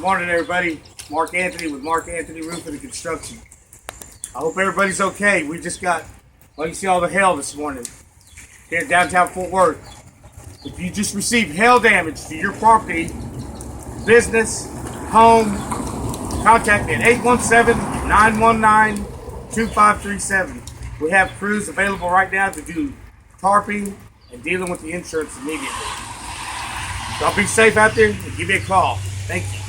morning, everybody. Mark Anthony with Mark Anthony Roofing and Construction. I hope everybody's okay. We just got, well, you see all the hail this morning here in downtown Fort Worth. If you just received hail damage to your property, business, home, contact me at 817-919-2537. We have crews available right now to do tarping and dealing with the insurance immediately. Y'all be safe out there and give me a call. Thank you.